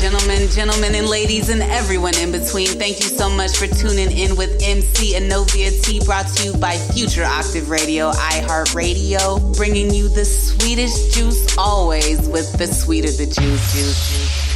Gentlemen and ladies and everyone in between, thank you so much for tuning in with MC Anovia T, brought to you by Future Octave Radio, iHeartRadio, bringing you the sweetest juice always with the sweeter the juice.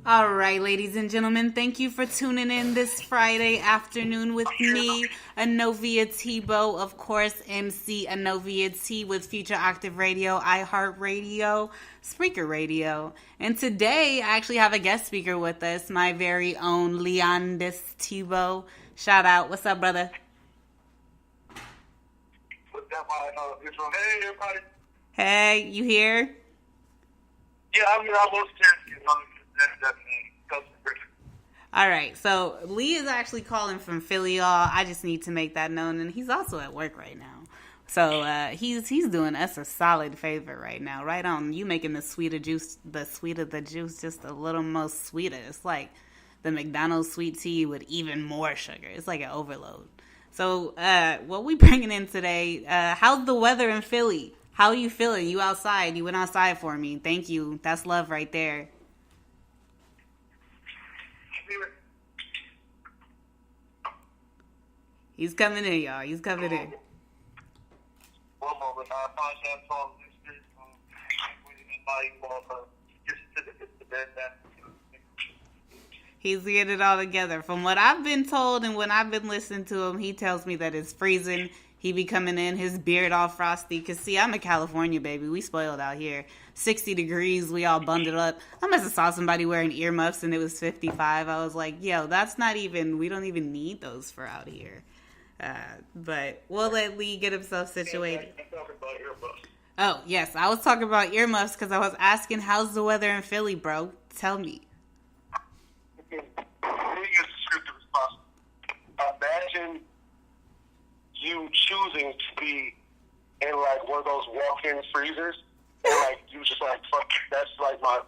All right, ladies and gentlemen, thank you for tuning in this Friday afternoon with me, Anovia Thibeaux, of course, MC Anovia T with Future Octave Radio, iHeartRadio, Spesker Radio. And today, I actually have a guest speaker with us, my very own Leondious Thibeaux. Shout out. What's up, brother? What's up, hey, everybody. Hey, you here? Yeah, I mean, I was just, all right, so Lee is actually calling from Philly, y'all. I just need to make that known, and he's also at work right now. So he's doing us a solid favor right now. Right on, you making the sweeter the juice just a little more sweeter. It's like the McDonald's sweet tea with even more sugar. It's like an overload. So what we bringing in today? How's the weather in Philly? How are you feeling? You outside? You went outside for me. Thank you. That's love right there. He's coming in, y'all. He's coming in. One moment. I apologize for all this. He's getting it all together. From what I've been told and when I've been listening to him, he tells me that it's freezing. He be coming in, his beard all frosty. Because, see, I'm a California baby. We spoiled out here. 60 degrees, we all bundled up. I must have saw somebody wearing earmuffs and it was 55. I was like, yo, that's not even, we don't even need those for out here. But we'll let Lee get himself situated. Oh, yes. I was talking about earmuffs because I was asking, how's the weather in Philly, bro? Tell me. Imagine you choosing to be in like one of those walk-in freezers, and like you just like, fuck, that's like my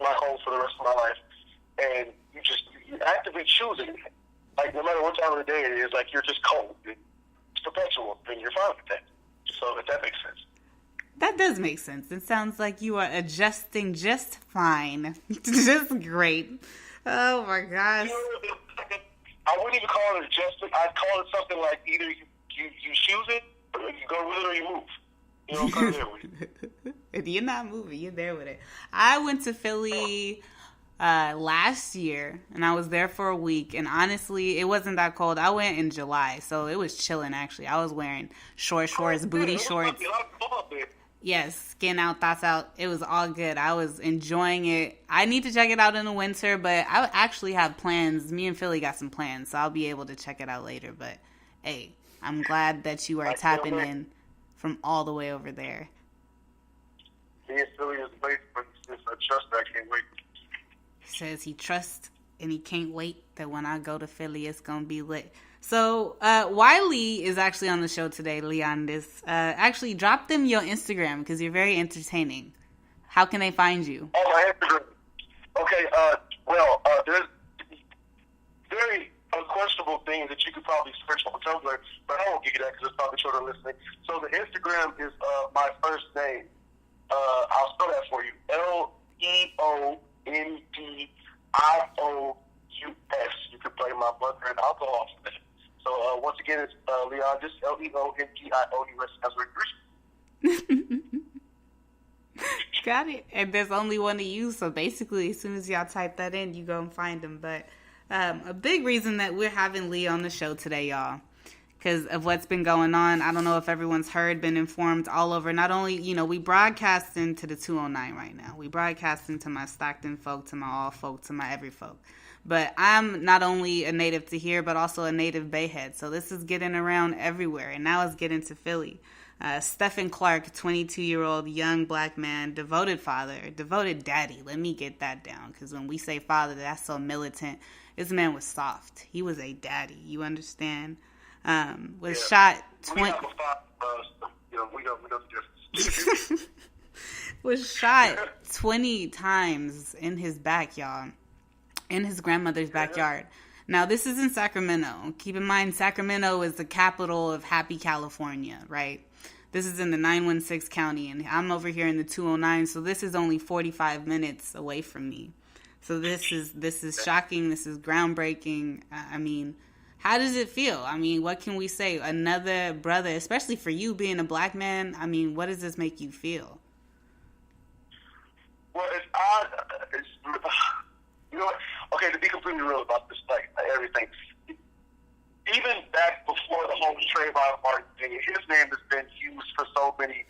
home for the rest of my life, and you actively choosing it. Like, no matter what time of the day it is, like, you're just cold. It's perpetual, and you're fine with that. So, if that makes sense. That does make sense. It sounds like you are adjusting just fine. Just great. Oh, my gosh. I wouldn't even call it adjusting. I'd call it something like either you choose it, or you go with it, or you move. You know, come there with it. If you're not moving, you're there with it. I went to Philly last year, and I was there for a week, and honestly, it wasn't that cold. I went in July, so it was chilling, actually. I was wearing shorts, booty shorts. Yes, skin out, thoughts out. It was all good. I was enjoying it. I need to check it out in the winter, but I actually have plans. Me and Philly got some plans, so I'll be able to check it out later. But, hey, I'm glad that you are tapping in from all the way over there. Me and Philly is late, but I trust that I can't wait. Says he trusts and he can't wait that when I go to Philly, it's going to be lit. So, Wiley is actually on the show today, Leondious. Actually, drop them your Instagram because you're very entertaining. How can they find you? Oh, my Instagram. Okay, there's very unquestionable things that you could probably search on Tumblr, but I won't give you that because it's probably children listening. So, the Instagram is my first name. I'll spell that for you. Leondious. You can play my brother and alcohol for that. So once again, it's Leondious, Leondious, as we're Got it. And there's only one to use, so basically, as soon as y'all type that in, you go and find them. But a big reason that we're having Lee on the show today, y'all, because of what's been going on. I don't know if everyone's heard, been informed all over. Not only, we broadcasting to the 209 right now. We broadcasting to my Stockton folk, to my all folk, to my every folk. But I'm not only a native to here, but also a native Bayhead. So this is getting around everywhere. And now it's getting to Philly. Stephen Clark, 22-year-old young black man, devoted father, devoted daddy. Let me get that down. Because when we say father, that's so militant. This man was soft. He was a daddy. You understand? Shot 20. Was shot 20 times in his back, y'all. In his grandmother's backyard. Now, this is in Sacramento. Keep in mind, Sacramento is the capital of happy California, right? This is in the 916 county, and I'm over here in the 209, so this is only 45 minutes away from me. So this is shocking. This is groundbreaking. I mean, how does it feel? I mean, what can we say? Another brother, especially for you being a black man, I mean, what does this make you feel? Well, it's odd. You know what? Okay, to be completely real about this, like everything, even back before the whole Trayvon Martin thing, his name has been used for so many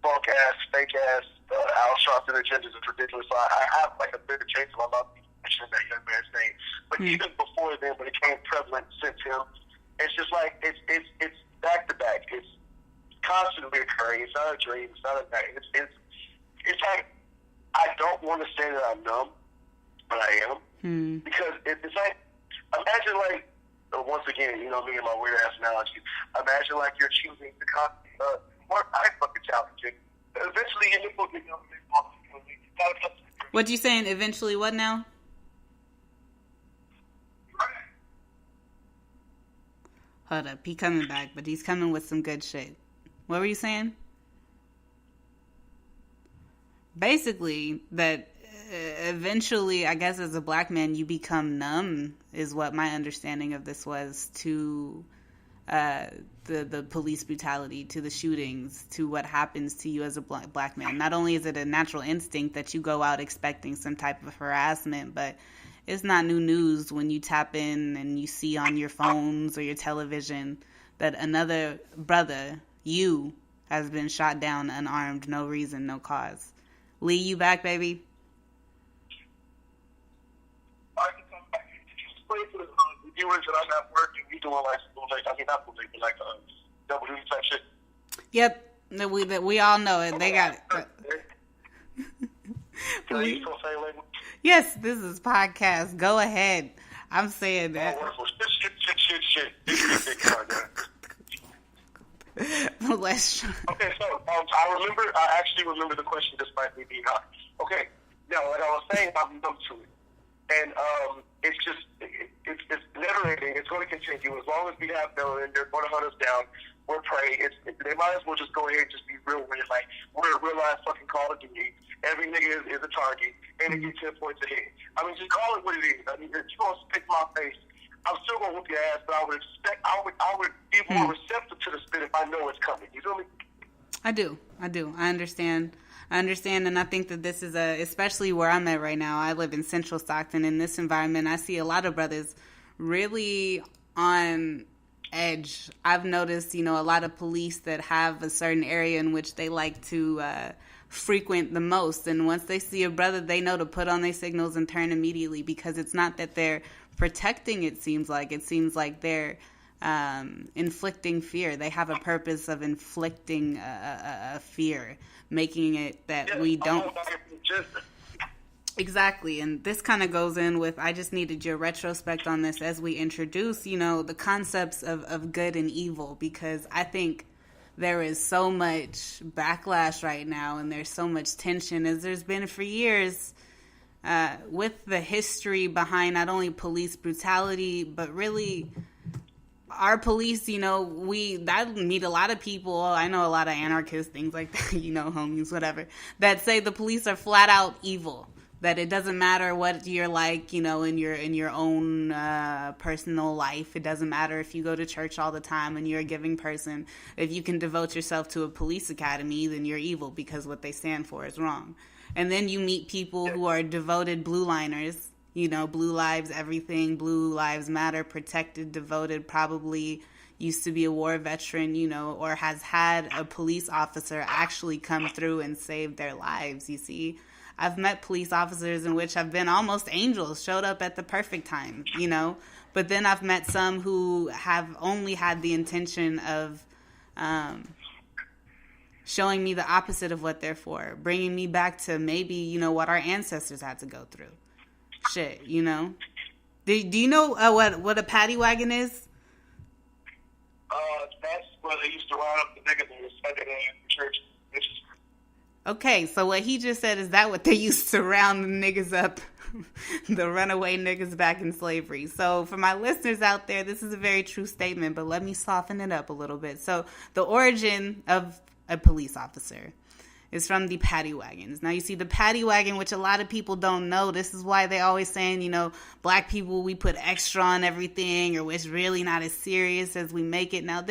bunk-ass, fake-ass, Al-Sharpton agendas. It's ridiculous. So I have like a bigger chance of my love mentioning that young man's name. But even before then, when it became prevalent since him, it's just like it's back-to-back. It's constantly occurring. It's not a dream. It's not a night. It's like, I don't want to say that I'm numb, but I am. Because it's like, imagine like, once again, you know me and my weird ass analogy. Imagine like you're choosing the more I fucking challenging. Eventually, in the book, you know, what you saying? Eventually, what now? Hold up, he coming back, but he's coming with some good shit. What were you saying? Basically, that eventually, I guess as a black man, you become numb, is what my understanding of this was, to the police brutality, to the shootings, to what happens to you as a black man. Not only is it a natural instinct that you go out expecting some type of harassment, but it's not new news when you tap in and you see on your phones or your television that another brother, you, has been shot down unarmed, no reason, no cause. Lee, you back, baby? I can come back. Did you explain to the viewers that I'm at work and we doing like not bootleg, but like double duty type shit? Yep, that we all know it. They got it. Yes, this is podcast. Go ahead. I'm saying that. Let's. Okay, so I actually remember the question despite me being hot. Okay, now like I was saying, I'm numb to it, and it's just it's never ending. It's going to continue as long as we have them, and they're going to hunt us down. We're prey. They might as well just go ahead and just be real with it. Like, we're a real life fucking Call of Duty. Every nigga is a target, and it gets 10 points ahead. I mean, just call it what it is. I mean, if you're going to spit my face, I'm still going to whoop your ass, but I would be more receptive to the spit if I know it's coming. You feel me? I do. I understand, and I think that this is especially where I'm at right now. I live in Central Stockton. In this environment, I see a lot of brothers really on edge. I've noticed, a lot of police that have a certain area in which they like to frequent the most. And once they see a brother, they know to put on their signals and turn immediately, because it's not that they're protecting, it seems like they're inflicting fear. They have a purpose of inflicting a fear, making it that we don't. Exactly, and this kind of goes in with, I just needed your retrospect on this as we introduce, the concepts of good and evil, because I think there is so much backlash right now, and there's so much tension, as there's been for years, with the history behind not only police brutality, but really our police. I meet a lot of people. I know a lot of anarchists, things like that, homies, whatever, that say the police are flat out evil. That it doesn't matter what you're like, in your own personal life. It doesn't matter if you go to church all the time and you're a giving person. If you can devote yourself to a police academy, then you're evil, because what they stand for is wrong. And then you meet people who are devoted blue liners, blue lives, everything, blue lives matter, protected, devoted, probably used to be a war veteran, or has had a police officer actually come through and save their lives, you see. I've met police officers in which have been almost angels, showed up at the perfect time, But then I've met some who have only had the intention of showing me the opposite of what they're for, bringing me back to maybe, what our ancestors had to go through. Shit, Do you know what a paddy wagon is? That's where they used to round up the niggas in the Sunday church. Okay, so what he just said, is that what they used to round the niggas up the runaway niggas back in slavery. So for my listeners out there, this is a very true statement, but let me soften it up a little bit. So the origin of a police officer is from the paddy wagons. Now, you see, the paddy wagon, which a lot of people don't know, this is why they always saying, you know, black people, we put extra on everything, or it's really not as serious as we make it. Now,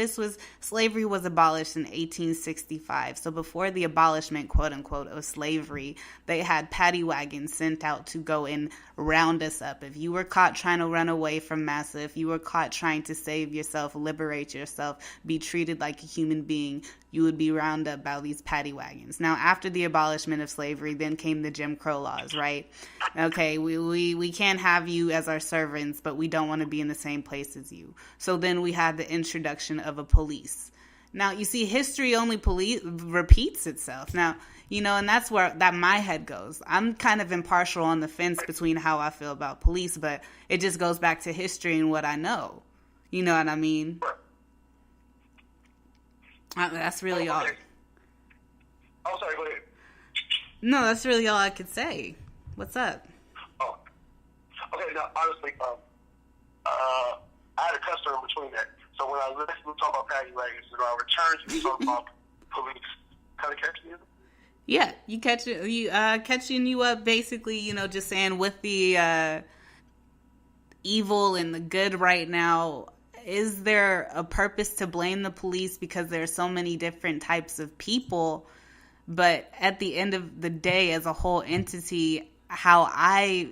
slavery was abolished in 1865. So before the abolishment, quote unquote, of slavery, they had paddy wagons sent out to go and round us up. If you were caught trying to run away from massa, if you were caught trying to save yourself, liberate yourself, be treated like a human being, you would be rounded up by these paddy wagons. Now, after the abolishment of slavery, then came the Jim Crow laws, right? Okay, we can't have you as our servants, but we don't want to be in the same place as you. So then we had the introduction of a police. Now, you see, history only repeats itself. Now, you know, and that's where my head goes. I'm kind of impartial on the fence between how I feel about police, but it just goes back to history and what I know. You know what I mean? That's really all. I'm sorry, go ahead. No, that's really all I could say. What's up? Oh, okay. Now, honestly, I had a customer in between that. So when I listened to talk about paddy wagons, and I returned to talk about police, kind of catch me. Yeah, catching you up, basically. You know, just saying with the evil and the good right now. Is there a purpose to blame the police because there are so many different types of people? But at the end of the day, as a whole entity, how I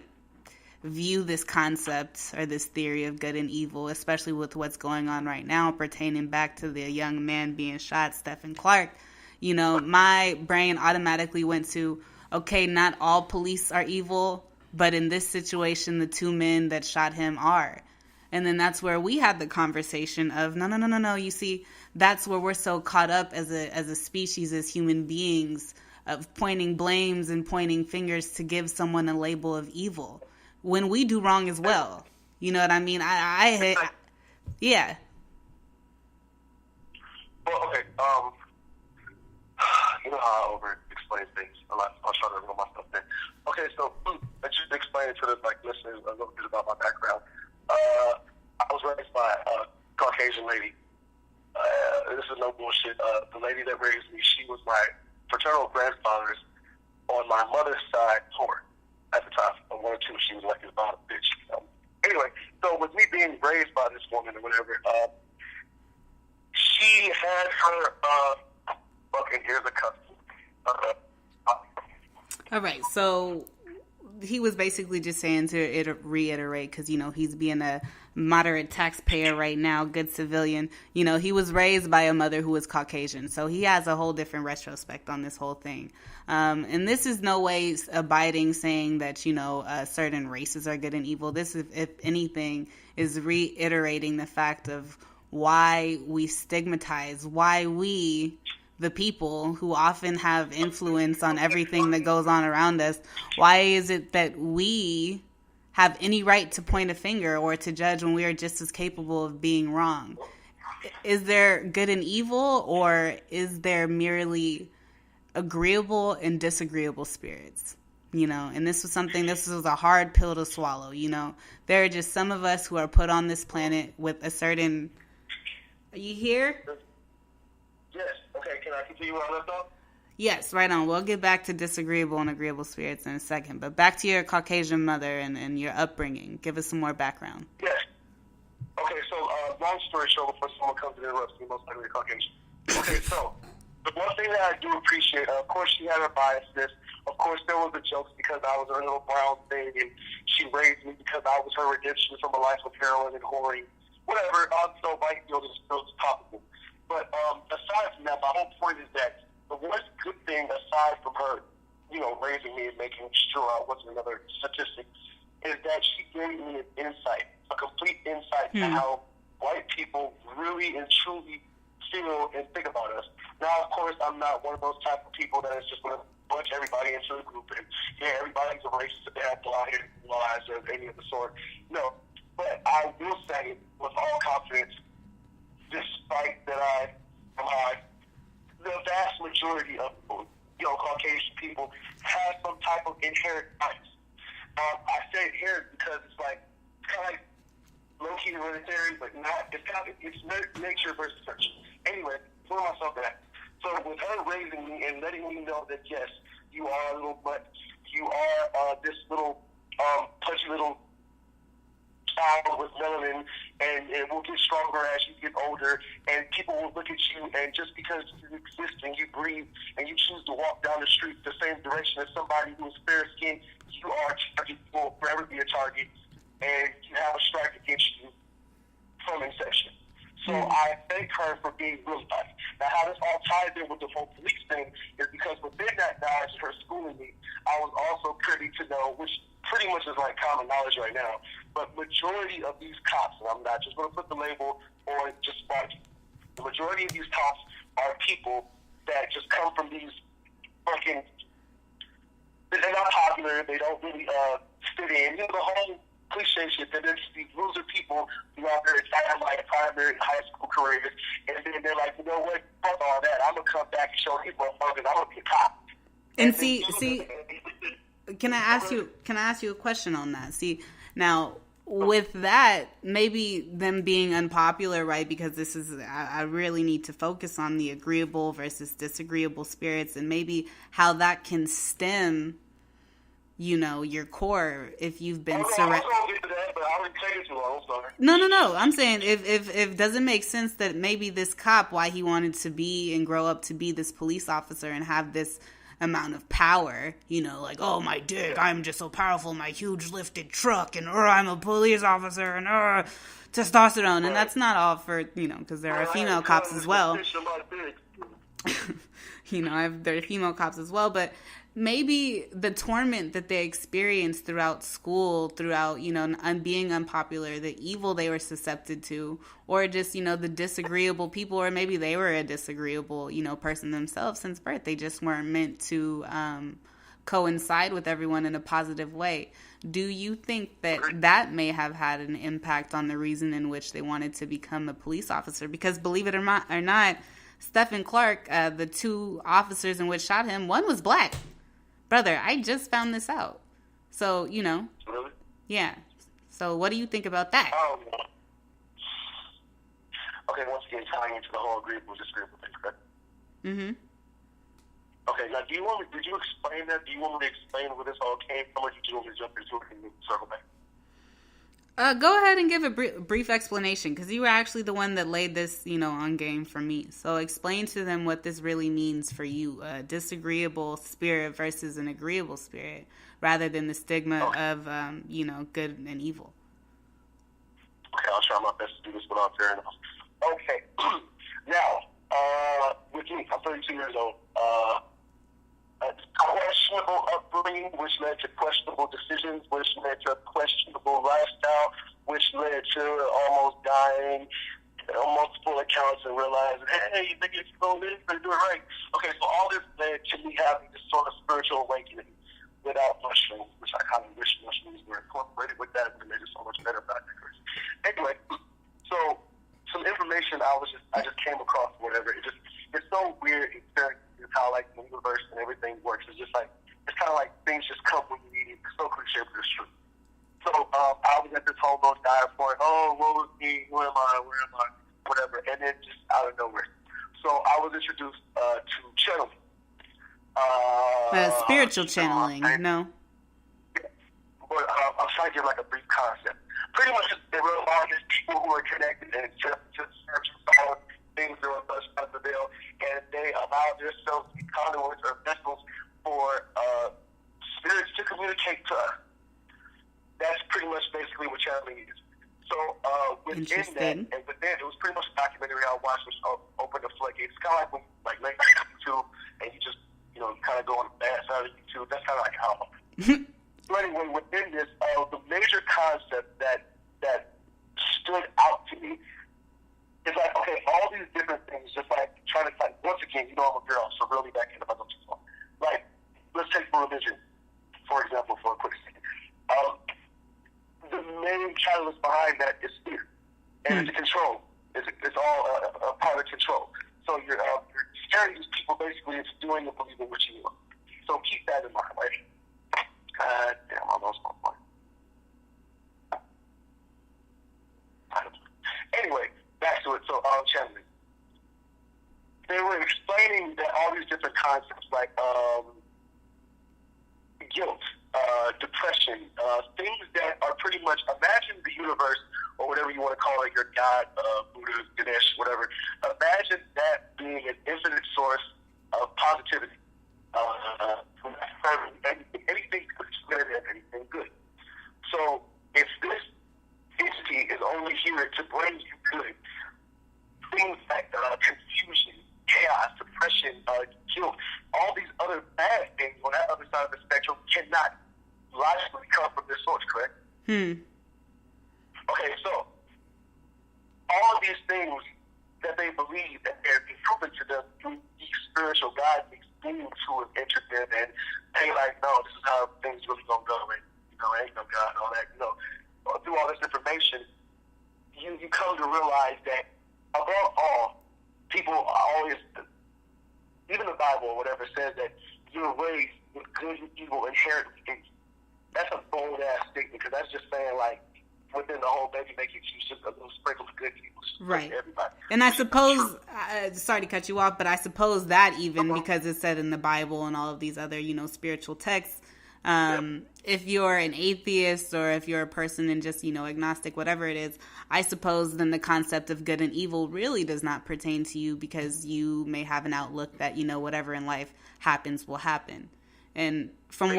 view this concept or this theory of good and evil, especially with what's going on right now pertaining back to the young man being shot, Stephen Clark, you know, my brain automatically went to, okay, not all police are evil, but in this situation, the two men that shot him are. And then that's where we had the conversation of, no. You see, that's where we're so caught up as a species, as human beings, of pointing blames and pointing fingers to give someone a label of evil when we do wrong as well. You know what I mean? Yeah. Well, okay. You know how I over-explain things a lot. I'll try to remember myself then. Okay, so I just explained to the listeners a little bit about my background. I was raised by a Caucasian lady. This is no bullshit. The lady that raised me, she was my fraternal grandfather's on my mother's side whore at the time. Of one or two, she was like his bottom bitch. Anyway, so with me being raised by this woman or whatever, she had her fucking here's a cuss. All right, so he was basically just saying to reiterate, because, you know, he's being a moderate taxpayer right now, good civilian. You know, he was raised by a mother who was Caucasian, so he has a whole different retrospect on this whole thing. And this is no way abiding saying that, you know, certain races are good and evil. This, if anything, is reiterating the fact of why we stigmatize, why we, the people who often have influence on everything that goes on around us, why is it that we have any right to point a finger or to judge when we are just as capable of being wrong? Is there good and evil, or is there merely agreeable and disagreeable spirits? You know, and this was a hard pill to swallow. You know, there are just some of us who are put on this planet with a certain... Are you here? Yes. Okay, can I continue where I left off? Yes, right on. We'll get back to disagreeable and agreeable spirits in a second. But back to your Caucasian mother and your upbringing. Give us some more background. Yes. Okay, so long story short, before someone comes and interrupts me, most likely Caucasian. Okay, so the one thing that I do appreciate, of course she had her biases. Of course there was the jokes because I was her little brown thing, and she raised me because I was her redemption from a life of heroin and whoring. Whatever, so like, you know, this is topical. But aside from that, my whole point is that the one good thing aside from her, you know, raising me and making sure I wasn't another statistic, is that she gave me an insight, a complete insight to how white people really and truly feel and think about us. Now, of course, I'm not one of those type of people that is just going to bunch everybody into a group and, yeah, everybody's a racist if they have blonde lies or any of the sort. No. But I will say with all confidence, despite that the vast majority of, you know, Caucasian people have some type of inherent bias. I say it here because it's like, it's kind of like low-key hereditary, but not, it's nature versus nurture. Anyway, pulling myself back. So with her raising me and letting me know that, yes, you are a little butt, you are this little punchy little child with melanin, and it will get stronger as you get older, and people will look at you, and just because you exist and you breathe and you choose to walk down the street the same direction as somebody who is fair-skinned, you are a target, you will forever be a target, and you have a strike against you from inception. So I thank her for being really nice. Now, how this all ties in with the whole police thing is because within that knowledge of her schooling me, I was also privy to know, which pretty much is like common knowledge right now, but majority of these cops, and I'm not just going to put the label on just white, the majority of these cops are people that just come from these fucking, they're not popular, they don't really fit in, you know, the whole cliche shit that there's these loser people who out there excited like primary high school careers, and then they're like, you know what, fuck all that, I'm gonna come back and show these motherfuckers I'm gonna be a cop. And see, can I ask you a question on that? See, now with that, maybe them being unpopular, right? Because this is, I really need to focus on the agreeable versus disagreeable spirits, and maybe how that can stem, you know, your core if you've been surrounded. No. I'm saying if does it make sense that maybe this cop, why he wanted to be and grow up to be this police officer and have this amount of power, you know, like, oh, my dick, I'm just so powerful, my huge lifted truck, and I'm a police officer, and testosterone, and that's not all for, you know, because there are female cops as well. You know, there are female cops as well, but maybe the torment that they experienced throughout school, throughout, you know, being unpopular, the evil they were susceptible to, or just, you know, the disagreeable people, or maybe they were a disagreeable, you know, person themselves since birth. They just weren't meant to coincide with everyone in a positive way. Do you think that that may have had an impact on the reason in which they wanted to become a police officer? Because believe it or not, Stephen Clark, the two officers in which shot him, one was black. Brother, I just found this out. So, you know. Really? Yeah. So what do you think about that? Okay, once again, tying into the whole agreeable, disagreeable thing, correct? Mm-hmm. Okay, now, did you explain that? Do you want me to explain where this all came from, or do you want me to jump into it and circle back? Go ahead and give a brief explanation, because you were actually the one that laid this, you know, on game for me. So explain to them what this really means for you, a disagreeable spirit versus an agreeable spirit, rather than the stigma of, you know, good and evil. Okay, I'll try my best to do this without tearing off. Okay, now, with me, I'm 32 years old. A questionable upbringing, which led to questionable decisions, which led to a questionable lifestyle, which led to almost dying on multiple accounts and realizing, hey, you think it's going to do it right. Okay, so all this led to me having this sort of spiritual awakening without mushrooms, which I kind of wish mushrooms were incorporated with that. It would have made it so much better back there. Anyway, so some information I just came across, whatever. It's so weird. It's how like the universe and everything works. It's just like, it's kind of like things just come when you need it. It's so cliche, but it's true. So I was at this whole most dire point. Oh, what was me? Where am I? Whatever. And then just out of nowhere. So I was introduced to channeling. Spiritual channeling, no? But I'll try to give like a brief concept. Pretty much there were all these people who are connected and just spiritual power, things that were touched by the veil, and they allowed themselves to be conduits or vessels for spirits to communicate to us. That's pretty much basically what channeling is. So within that, and within it was pretty much a documentary I watched, which opened the floodgates. It's kind of like when late night YouTube, and you just, you know, you kind of go on the bad side of YouTube. That's kind of like how. So anyway, within this, the major concept that stood out to me is like, okay, all these different things, just like trying to find, once again, you know I'm a girl, so really back in about too long. Like, let's take religion, for example, for a quick second. The main catalyst behind that is fear. And it's control. It's all a part of control. So you're scaring these people basically into doing and believing what you want. So keep that in mind, right? God damn, I lost my point. they were explaining that all these different concepts like guilt, depression, things that are pretty much, imagine the universe or whatever you want to call it, your God, Buddha, Ganesh, whatever. Imagine that being an infinite source of positivity. Anything good is better than anything good. So if this entity is only here to bring you good, things like confusion, chaos, depression, guilt, all these other bad things on that other side of the spectrum cannot logically come from this source, correct? Okay, so all of these things that they believe that they're being proven to them through these spiritual guides, these beings who have entered them, and they like, no, this is how things really gonna go, and ain't no God and all that, through all this information, you come to realize that above all, people always, even the Bible or whatever says that you're raised with good and evil inherently in you. That's a bold ass statement, because that's just saying like within the whole baby making you just a little sprinkle of good and evil. Right. Everybody. And I suppose, sorry to cut you off, but I suppose that even because it's said in the Bible and all of these other, spiritual texts, if you're an atheist or if you're a person and just, agnostic, whatever it is, I suppose then the concept of good and evil really does not pertain to you, because you may have an outlook that, whatever in life happens will happen. And from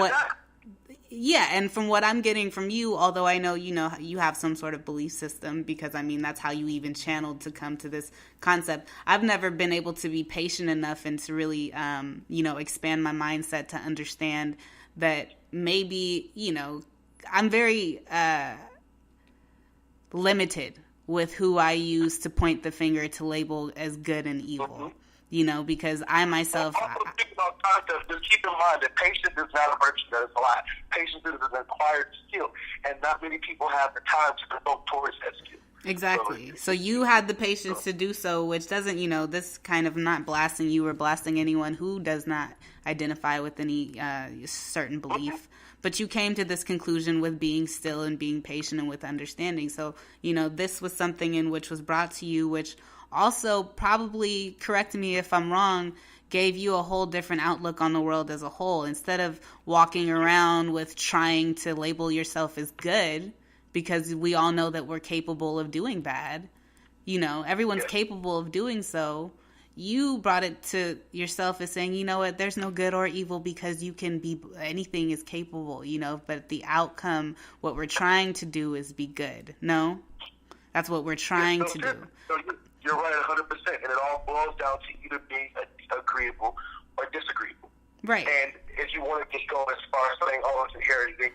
and from what I'm getting from you, although I know, you have some sort of belief system, because that's how you even channeled to come to this concept. I've never been able to be patient enough and to really, expand my mindset to understand that maybe, I'm very limited with who I use to point the finger to label as good and evil, because I myself... Just keep in mind that patience is not a virtue, that is a lie. Patience is an acquired skill, and not many people have the time to devote towards that skill. Exactly. So you had the patience to do so, which doesn't, this kind of not blasting you or blasting anyone who does not identify with any certain belief. But you came to this conclusion with being still and being patient and with understanding. So, this was something in which was brought to you, which also probably, correct me if I'm wrong, gave you a whole different outlook on the world as a whole. Instead of walking around with trying to label yourself as good, because we all know that we're capable of doing bad. Everyone's capable of doing so. You brought it to yourself as saying, you know what, there's no good or evil, because you can be, anything is capable, but the outcome, what we're trying to do is be good. No? That's what we're trying to do. You're right 100%, and it all boils down to either being agreeable or disagreeable. Right. And if you want to just go as far as saying, it's inherited,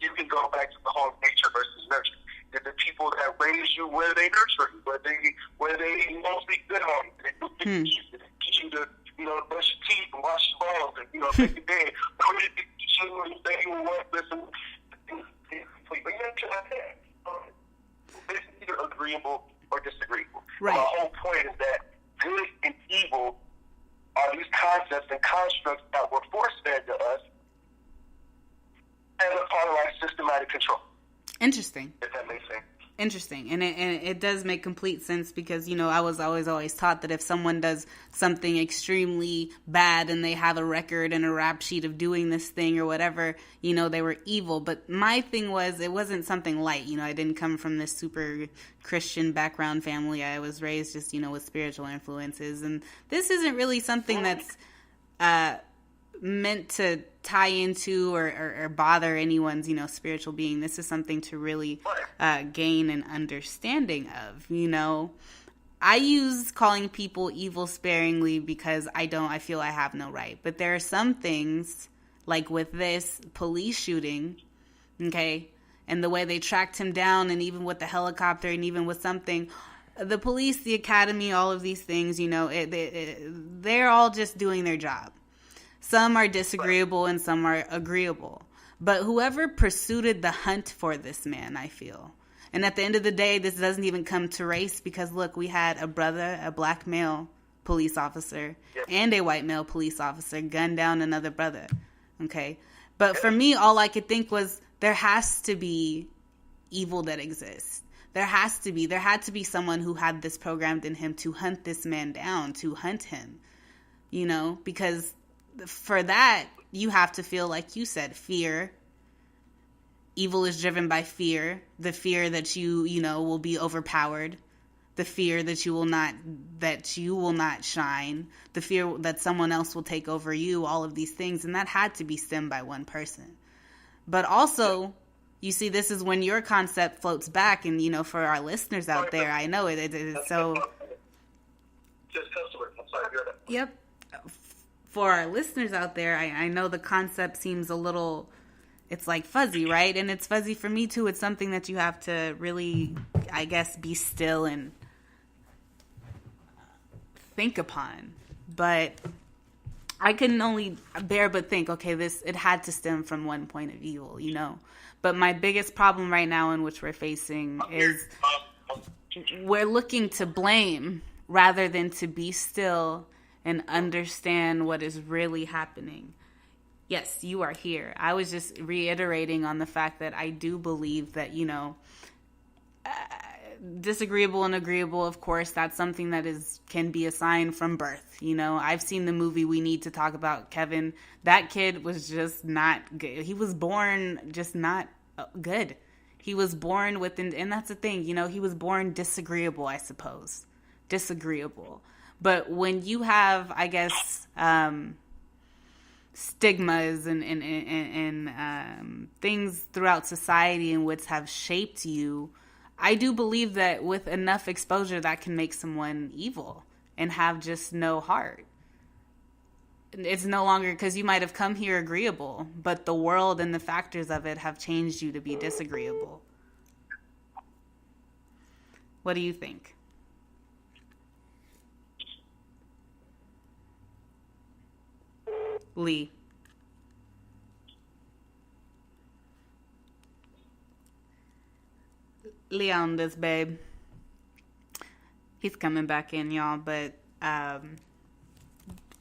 you can go back to the whole nature versus nurture. Did the people that raised you, where they nurture you? Where they mostly good on you? They teach you to, brush your teeth and wash your balls and, make your bed. Or did they teach you when you think you were worthless and but you don't try that. It's either agreeable or disagreeable. Right. The whole point is that good and evil are these concepts and constructs that were force-fed to us as a part of our systematic control. Interesting. If that makes sense. Interesting. And it does make complete sense, because, I was always taught that if someone does something extremely bad and they have a record and a rap sheet of doing this thing or whatever, they were evil. But my thing was, it wasn't something light. I didn't come from this super Christian background family. I was raised just, with spiritual influences. And this isn't really something that's meant to tie into or bother anyone's, spiritual being. This is something to really gain an understanding of, I use calling people evil sparingly because I feel I have no right. But there are some things, like with this police shooting, okay, and the way they tracked him down, and even with the helicopter, and even with something, the police, the academy, all of these things, they're all just doing their job. Some are disagreeable and some are agreeable. But whoever pursued the hunt for this man, I feel. And at the end of the day, this doesn't even come to race, because, look, we had a black male police officer, and a white male police officer gun down another brother. Okay? But for me, all I could think was, there has to be evil that exists. There had to be someone who had this programmed in him to hunt this man down, to hunt him, you know, because for that, you have to feel, like you said, fear. Evil is driven by fear, the fear that you know, will be overpowered, the fear that you will not shine, the fear that someone else will take over you, all of these things. And that had to be stemmed by one person. But also, you see, this is when your concept floats back. And, you know, for our listeners out there, I know it is so. Just customer. I'm sorry, you're that. Yep. For our listeners out there, I know the concept seems a little, it's like fuzzy, right? And it's fuzzy for me too. It's something that you have to really, I guess, be still and think upon. But I couldn't only bear but think, okay, it had to stem from one point of evil, you know? But my biggest problem right now in which we're facing is we're looking to blame rather than to be still and understand what is really happening. Yes, you are here. I was just reiterating on the fact that I do believe that, you know, disagreeable and agreeable, of course, that's something that can be assigned from birth. You know, I've seen the movie We Need to Talk About Kevin. That kid was just not good. He was born just not good. He was born with, and that's the thing, you know, he was born disagreeable, I suppose. Disagreeable. But when you have, I guess, stigmas and things throughout society in which have shaped you, I do believe that with enough exposure that can make someone evil and have just no heart. It's no longer, because you might have come here agreeable, but the world and the factors of it have changed you to be disagreeable. What do you think? Lee. Leondious, babe. He's coming back in, y'all, but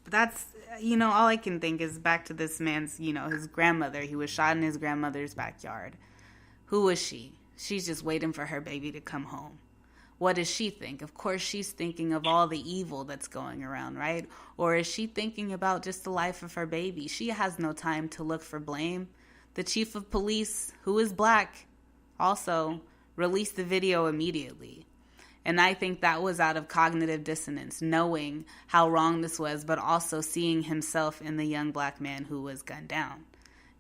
that's, you know, all I can think is back to this man's, you know, his grandmother. He was shot in his grandmother's backyard. Who was she? She's just waiting for her baby to come home. What does she think? Of course, she's thinking of all the evil that's going around, right? Or is she thinking about just the life of her baby? She has no time to look for blame. The chief of police, who is black, also released the video immediately. And I think that was out of cognitive dissonance, knowing how wrong this was, but also seeing himself in the young black man who was gunned down,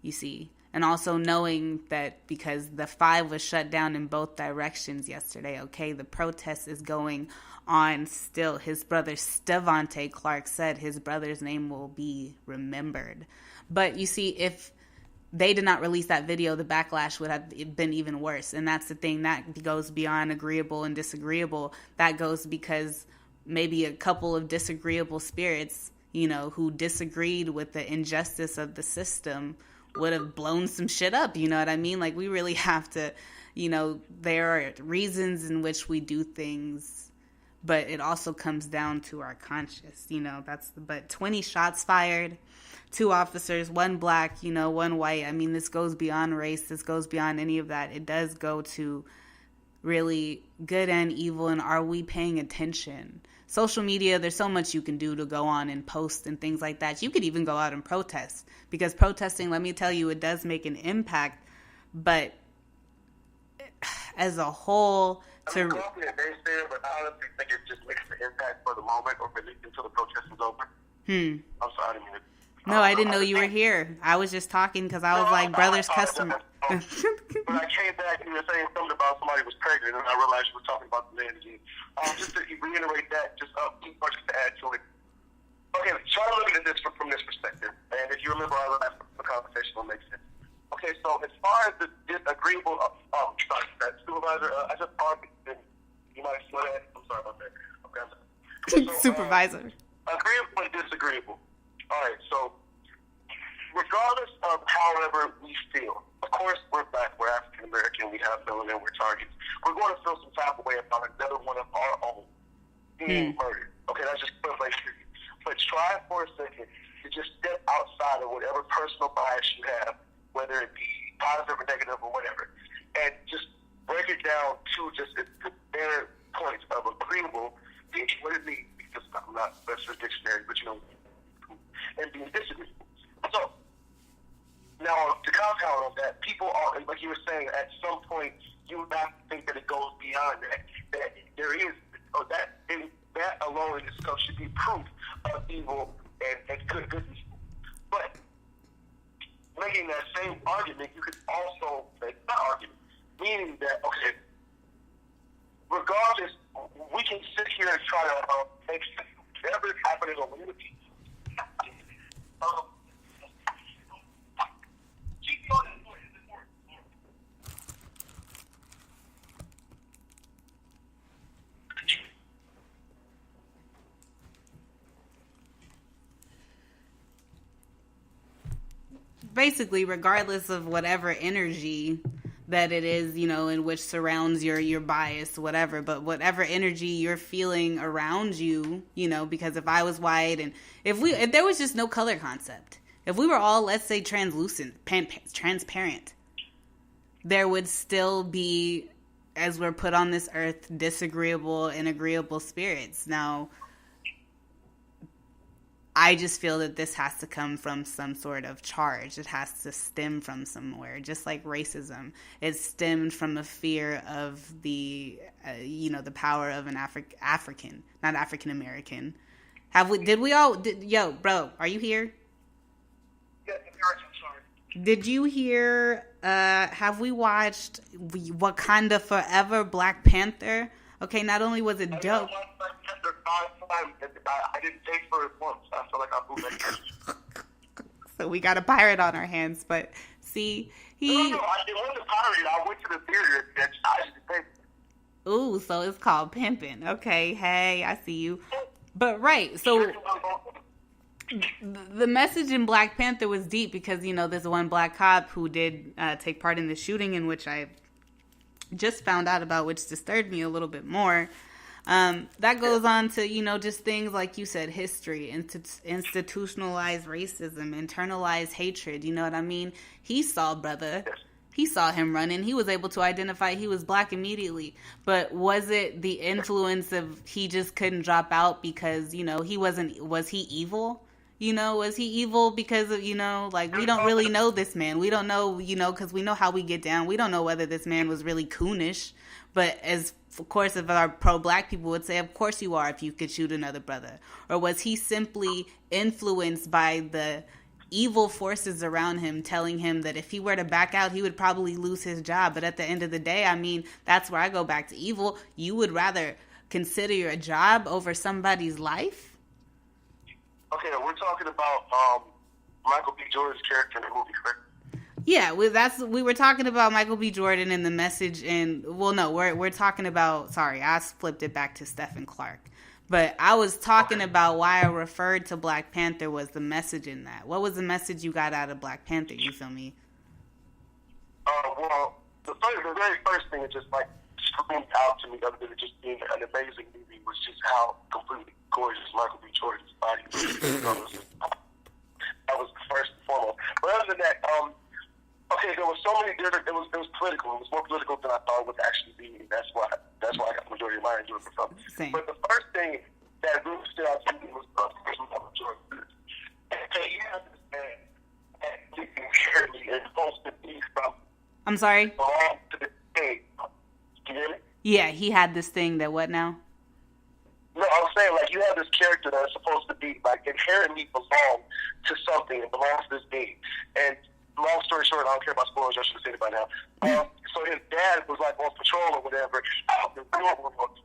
you see. And also knowing that because the 5 was shut down in both directions yesterday, okay, the protest is going on still. His brother, Stevante Clark, said his brother's name will be remembered. But you see, if they did not release that video, the backlash would have been even worse. And that's the thing, that goes beyond agreeable and disagreeable. That goes because maybe a couple of disagreeable spirits, you know, who disagreed with the injustice of the system would have blown some shit up, you know what I mean? Like, we really have to, you know, there are reasons in which we do things, but it also comes down to our conscience, you know, but 20 shots fired, 2 officers, 1 black, you know, 1 white. I mean, this goes beyond race. This goes beyond any of that. It does go to really good and evil, and are we paying attention? Social media, there's so much you can do to go on and post and things like that. You could even go out and protest, because protesting, let me tell you, it does make an impact. But as a whole, I mean, coffee and day there, but I honestly think it just makes the impact for the moment, or at least until the protest is over. I'm sorry, I didn't mean to. No, I didn't know you were here. I was just talking because I was like, brother's customer. But I came back and you were saying something about somebody was pregnant, and I realized you were talking about the man again. Just to reiterate that, just to add to it. Okay, try to look at this from this perspective. And if you remember our last conversation, will make sense. Okay, so as far as the disagreeable, that supervisor, I just argued, and you might slow that. I'm sorry about that. Okay, so, supervisor. Agreeable and disagreeable. All right, so regardless of however we feel, of course we're black, we're African American, we have melanin, we're targets. We're going to feel some type of way about another one of our own being murdered. Okay, that's just like, but try for a second to just step outside of whatever personal bias you have, whether it be positive or negative or whatever, and just break it down to just alone in itself should be proof of evil and good evil. But making that same argument, you could also make that argument, meaning that, okay, regardless, we can sit here and try to make whatever is happening on the community. Basically, regardless of whatever energy that it is, you know, in which surrounds your bias, whatever, but whatever energy you're feeling around you, you know, because if I was white and if there was just no color concept, if we were all, let's say, transparent, there would still be, as we're put on this earth, disagreeable and agreeable spirits. Now, I just feel that this has to come from some sort of charge. It has to stem from somewhere, just like racism. It stemmed from a fear of the, the power of an African, not African American. Yo, bro, are you here? Yeah, I'm sorry. Did you hear, have we watched Wakanda Forever, Black Panther? Okay, not only was it dope. I didn't pay for it once. I feel like I moved that. So we got a pirate on our hands, but see, No, I didn't want to pirate. I went to the theater and I didn't pay for it. Ooh, so it's called pimping. Okay, hey, I see you. But right, so the message in Black Panther was deep because, you know, there's one black cop who did take part in the shooting, in which I just found out about, which disturbed me a little bit more. That goes on to, you know, just things like you said, history, institutionalized racism, internalized hatred. You know what I mean? He saw brother. He saw him running. He was able to identify he was black immediately. But was it the influence of he just couldn't drop out because, you know, was he evil? You know, was he evil because of, you know, like, we don't really know this man. We don't know, you know, because we know how we get down. We don't know whether this man was really coonish. But of course, if our pro-black people would say, of course you are if you could shoot another brother. Or was he simply influenced by the evil forces around him telling him that if he were to back out, he would probably lose his job? But at the end of the day, I mean, that's where I go back to evil. You would rather consider your job over somebody's life? Okay, we're talking about Michael B. Jordan's character in the movie, correct? Yeah, we were talking about Michael B. Jordan and the message, and well, no, we're talking about. Sorry, I flipped it back to Stephen Clark, but I was talking about why I referred to Black Panther was the message in that. What was the message you got out of Black Panther? You feel me? Well, the very first thing that just like screamed out to me, other than it just being an amazing movie, was just how completely gorgeous Michael B. Jordan's body was. That was first and foremost. But other than that, okay, there was so many different. It was political. It was more political than I thought it would actually be. That's why I got the majority of mine doing for something. Same. But the first thing that really stood out to me was Michael Jordan. Okay, you have this man that inherently is supposed to be from. I'm sorry. Belong to the state. Can you hear me? Yeah, he had this thing that what now? No, I was saying, like, you have this character that's supposed to be, like, inherently belong to something and belongs to this being. And long story short, I don't care about spoilers, I should have said it by now. So his dad was, like, on patrol or whatever, out in the real world,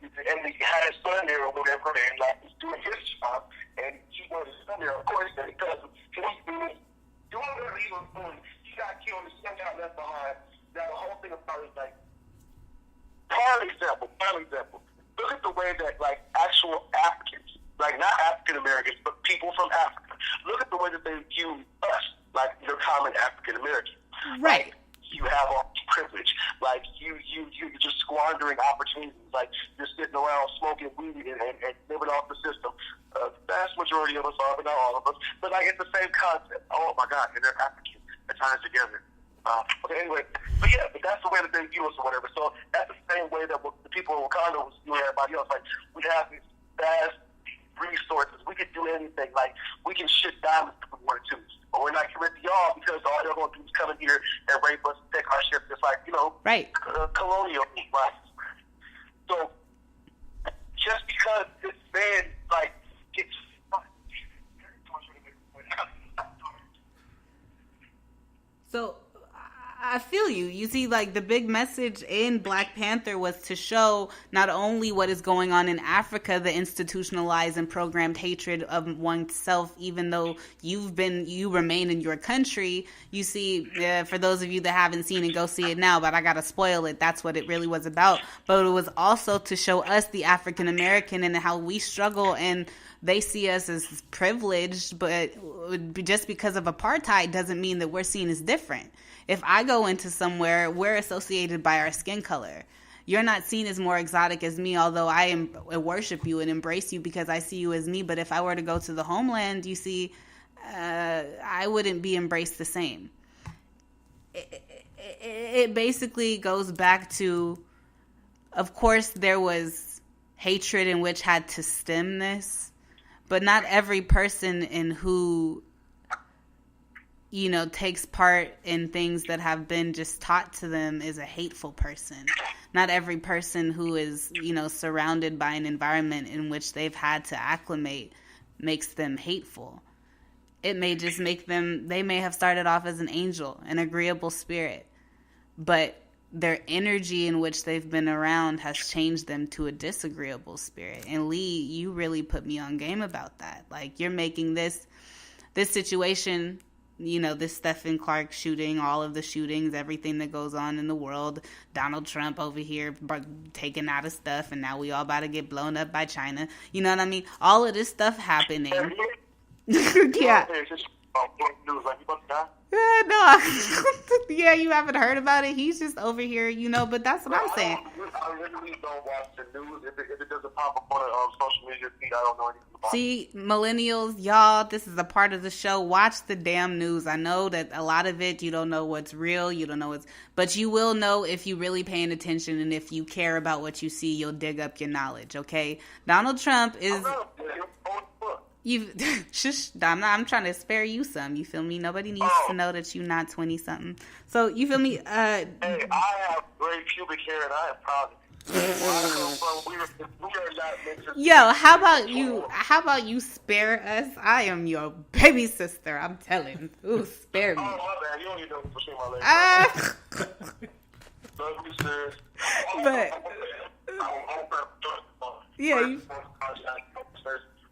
and he had his son there or whatever, and, like, he's doing his job, and he wanted his son there, of course, because he was doing whatever he was doing. He got killed, his son got left behind. Now, the whole thing about it is, like, prime example. Look at the way that, like, actual Africans, like, not African Americans, but people from Africa, look at the way that they view us, like, your common African American. Right. Like, you have all this privilege. Like, you're just squandering opportunities. Like, you're sitting around smoking weed and living off the system. The vast majority of us are, but not all of us. But, like, it's the same concept. Oh, my God, and they're African at times together. Okay, anyway, but that's the way that they view us or whatever. So that's the same way that the people in Wakanda was viewing everybody else. Like, we have these vast resources. We could do anything. Like, we can ship diamonds if we wanted to. But we're not committed to y'all because all they're going to do is come in here and rape us and take our ship. It's like, you know, right. Colonial rights. So just because you. You see, like, the big message in Black Panther was to show not only what is going on in Africa, the institutionalized and programmed hatred of oneself, even though you remain in your country. You see, for those of you that haven't seen it, go see it now, but I gotta spoil it. That's what it really was about. But it was also to show us, the African American, and how we struggle, and they see us as privileged, but just because of apartheid doesn't mean that we're seen as different. If I go into somewhere, we're associated by our skin color. You're not seen as more exotic as me, although I worship you and embrace you because I see you as me. But if I were to go to the homeland, you see, I wouldn't be embraced the same. It basically goes back to, of course, there was hatred in which had to stem this. But not every person in who, takes part in things that have been just taught to them is a hateful person. Not every person who is, surrounded by an environment in which they've had to acclimate makes them hateful. It may just make them, they may have started off as an angel, an agreeable spirit, but their energy in which they've been around has changed them to a disagreeable spirit. And Lee, you really put me on game about that. Like, you're making this situation, this Stephen Clark shooting, all of the shootings, everything that goes on in the world, Donald Trump over here taking out of stuff, and now we all about to get blown up by China. You know what I mean? All of this stuff happening. Yeah. No, yeah, you haven't heard about it. He's just over here, but that's what I'm saying. I literally don't watch the news. If it doesn't pop up on social media feed, I don't know anything about it. See, millennials, y'all, this is a part of the show. Watch the damn news. I know that a lot of it, you don't know what's real, you don't know what's, but you will know if you really paying attention, and if you care about what you see, you'll dig up your knowledge, okay? Donald Trump is... Shush, I'm trying to spare you some. You feel me? Nobody needs to know that you're not 20-something. So, you feel me? Hey, I have great pubic hair, and I am proud of it. Yo, how about you spare us? I am your baby sister, I'm telling. Ooh, spare me. Oh, my bad. You don't even know what's between my legs. Love you, sis. But, yeah,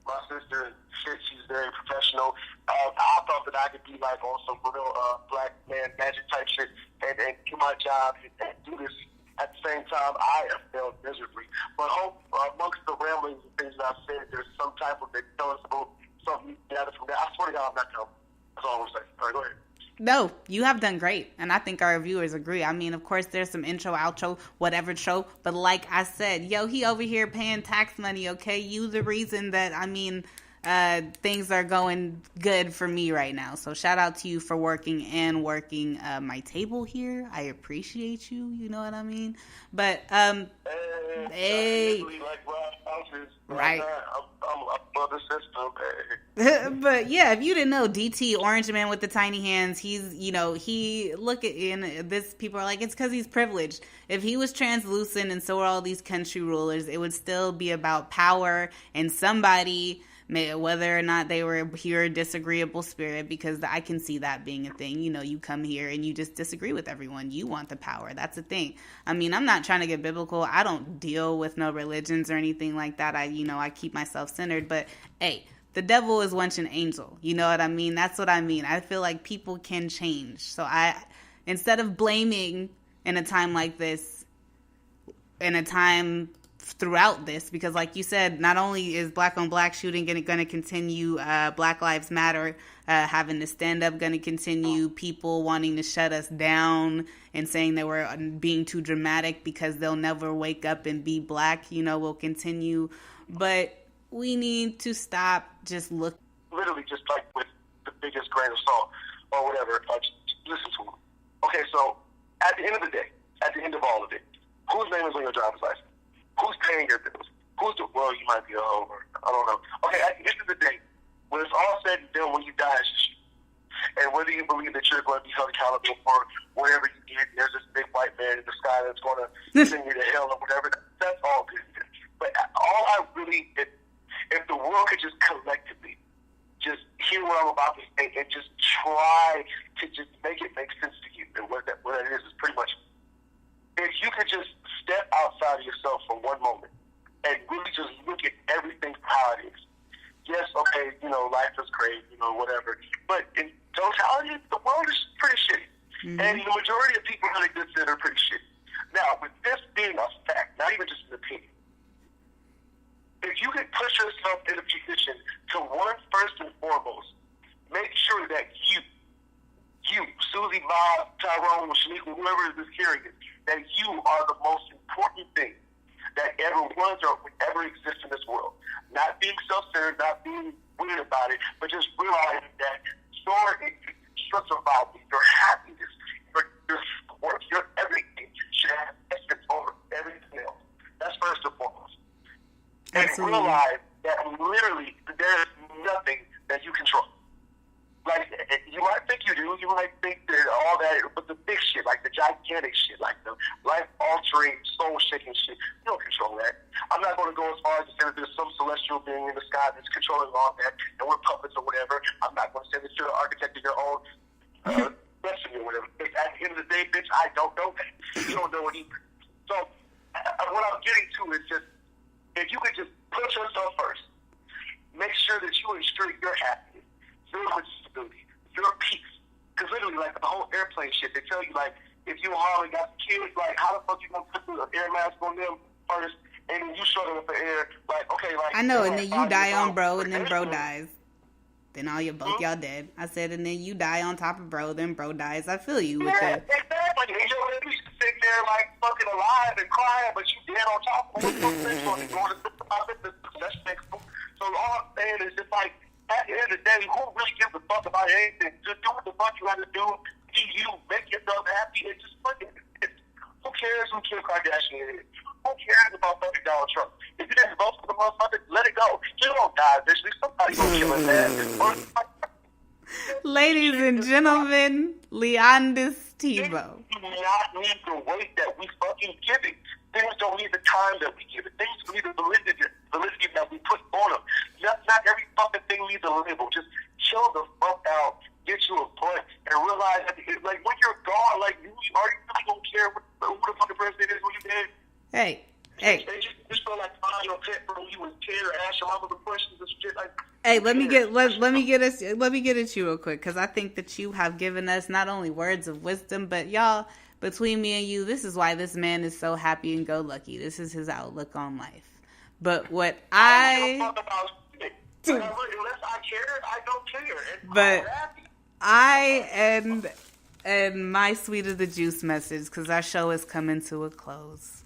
my sister, she's very professional. I thought that I could be like on some real black man magic type shit and do my job and do this. At the same time, I have failed miserably. But hope amongst the ramblings and things that I've said, there's some type of intelligible something gathered from that. I swear to God, I'm not telling. That's all I'm saying. All right, go ahead. No, you have done great, and I think our viewers agree. I mean, of course, there's some intro, outro, whatever show, but like I said, yo, he over here paying tax money, okay? You the reason that, things are going good for me right now. So shout out to you for working my table here. I appreciate you, you know what I mean? But, hey. Right. I'm above the system, But yeah, if you didn't know, DT, Orange Man with the tiny hands, he's, people are like, it's because he's privileged. If he was translucent and so are all these country rulers, it would still be about power and somebody, whether or not they were pure disagreeable spirit, because I can see that being a thing. You come here and you just disagree with everyone. You want the power. That's the thing. I mean, I'm not trying to get biblical. I don't deal with no religions or anything like that. I keep myself centered. But hey, the devil is once an angel. You know what I mean? That's what I mean. I feel like people can change. So instead of blaming in a time like this, in a time throughout this, because like you said, not only is black on black shooting going to continue, Black Lives Matter having to stand up going to continue, people wanting to shut us down and saying that we're being too dramatic because they'll never wake up and be black, will continue. But we need to stop literally just like with the biggest grain of salt or whatever, just listen to them. Okay, so at the end of the day, at the end of all of it, whose name is on your driver's license? Who's paying your bills? You might be a hoe, I don't know. Okay, at the end of the day, when it's all said and done, when you die, it's just you. And whether you believe that you're going to be held accountable for whatever you did, there's this big white man in the sky that's going to send you to hell or whatever, that's all good. But all I really, if the world could just collectively just hear what I'm about to say and just try to just make it make sense to you. And what that is pretty much, if you could just step outside of yourself for one moment and really just look at everything for how it is. Yes, okay, life is great, whatever. But in totality, the world is pretty shitty. Mm-hmm. And the majority of people that exist are pretty shitty. Now, with this being a fact, not even just an opinion, if you can put yourself in a position to, one, first and foremost, make sure that you, Susie, Bob, Tyrone, Shaniqua, whoever is hearing it, that you are the most important thing that ever was or would ever exist in this world. Not being self-centered, not being weird about it, but just realizing that your survival, your happiness, your work, your everything should have essence over everything else. That's first and foremost. Absolutely. And realize that literally there is nothing that you control. Like, you might think you do, you might think that all that, but the big shit, like the gigantic shit, like the life-altering, soul-shaking shit, you don't control that. I'm not going to go as far as to say that there's some celestial being in the sky that's controlling all that, and we're puppets or whatever. I'm not going to say that you're the architect of your own destiny or whatever. But at the end of the day, bitch, I don't know that. You don't know it either. So, what I'm getting to is just, if you could just put yourself first, make sure that you ensure your happiness, your stability, your peace. Because literally, like the whole airplane shit, they tell you, like, if you already got kids, like, how the fuck you gonna put the air mask on them first, and then you shut them with the air, like, okay, like. I know, and then you die on bro, and then bro dies. Then all your both y'all dead. I said, and then you die on top of bro, then bro dies. I feel you with that. Exactly. And you sitting there like fucking alive and crying, but you dead on top of it. So all I'm saying is just like, at the end of the day, who really gives a fuck about anything? Just do what the fuck you got to do. Be you. Make yourself happy and just fucking. Who cares who Kim Kardashian is? Who cares about fucking Donald Trump? If you didn't vote for the motherfucker, let it go. You don't die eventually. Somebody's gonna kill his ass. Ladies and gentlemen, Leondious Thibeaux. Things do not need the weight that we fucking give it. Things don't need the time that we give it. Things need the validity that we put on them. Not every fucking thing needs a label. Just chill the fuck out, get you a blunt, and realize that, like, when you're gone, like, are you really gonna care who the fucking president is when you're dead? Hey. They just feel like finding your pet from when you was 10 or ask your mama the questions and shit like. Hey, let me get at you real quick, because I think that you have given us not only words of wisdom, but y'all, between me and you, this is why this man is so happy and go lucky. This is his outlook on life. But what unless I care, I don't care. But I and my sweet of the juice message, because our show is coming to a close.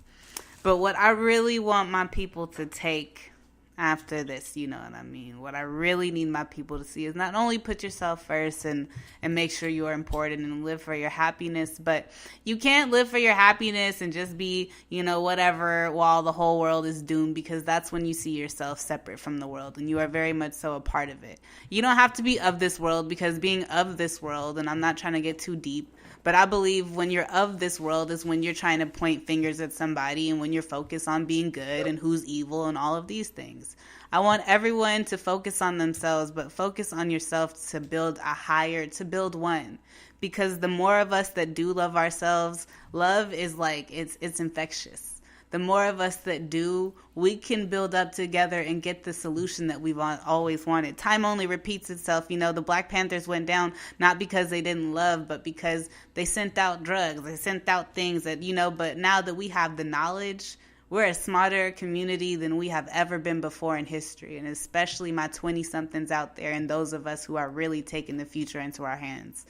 But what I really want my people to take after this, you know what I mean? What I really need my people to see is not only put yourself first and make sure you are important and live for your happiness, but you can't live for your happiness and just be, whatever while the whole world is doomed, because that's when you see yourself separate from the world and you are very much so a part of it. You don't have to be of this world, because being of this world, and I'm not trying to get too deep, but I believe when you're of this world is when you're trying to point fingers at somebody and when you're focused on being good and who's evil and all of these things. I want everyone to focus on themselves, but focus on yourself to build to build one. Because the more of us that do love ourselves, love is like, it's infectious. The more of us that do, we can build up together and get the solution that we've always wanted. Time only repeats itself. The Black Panthers went down not because they didn't love, but because they sent out drugs. They sent out things that, but now that we have the knowledge, we're a smarter community than we have ever been before in history. And especially my 20-somethings out there and those of us who are really taking the future into our hands.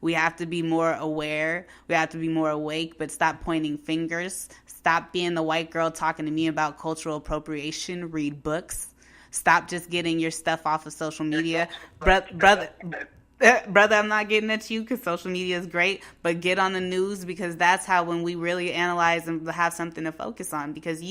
We have to be more aware. We have to be more awake, but stop pointing fingers. Stop being the white girl talking to me about cultural appropriation. Read books. Stop just getting your stuff off of social media. Brother, I'm not getting at you because social media is great, but get on the news, because that's how, when we really analyze and have something to focus on, because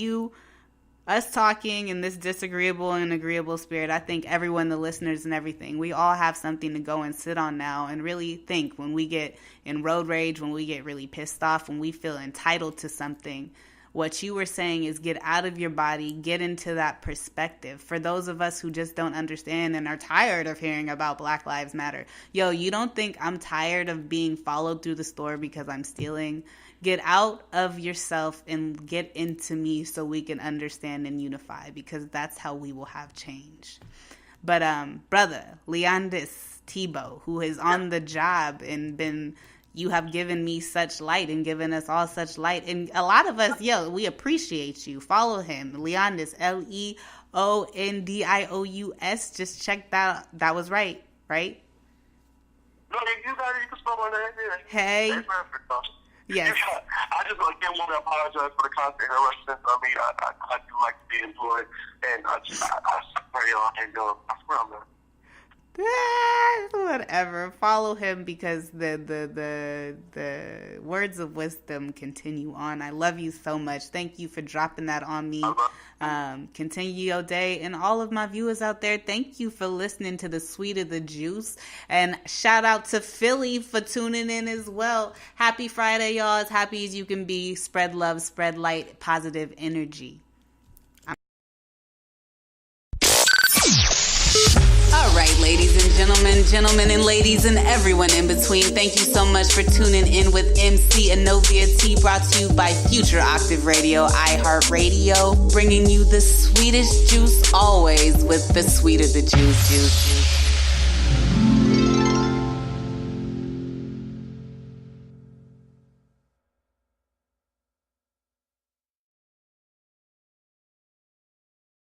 us talking in this disagreeable and agreeable spirit, I think everyone, the listeners and everything, we all have something to go and sit on now and really think. When we get in road rage, when we get really pissed off, when we feel entitled to something, what you were saying is get out of your body, get into that perspective. For those of us who just don't understand and are tired of hearing about Black Lives Matter, yo, you don't think I'm tired of being followed through the store because I'm stealing? Get out of yourself and get into me so we can understand and unify, because that's how we will have change. But brother, Leondious Thibeaux, who is on the job and you have given me such light and given us all such light. And a lot of us, we appreciate you. Follow him, Leondious, Leondious. Just check that. That was right? No, you got it. You can spell my name. Yeah. Hey. That's perfect, though. Yes. I just again want to apologize for the constant interruptions. I mean, I do like to be employed, and I pray y'all and I swear I'm not. Whatever. Follow him, because the words of wisdom continue on. I love you so much. Thank you for dropping that on me. Continue your day. And all of my viewers out there, thank you for listening to the Sweet of the Juice. And shout out to Philly for tuning in as well. Happy Friday, y'all. As happy as you can be. Spread love, spread light, positive energy. All right, ladies and gentlemen and ladies and everyone in between, thank you so much for tuning in with MC Anovia T, brought to you by Future Octave Radio, iHeartRadio, bringing you the sweetest juice always with the Sweet of the Juice.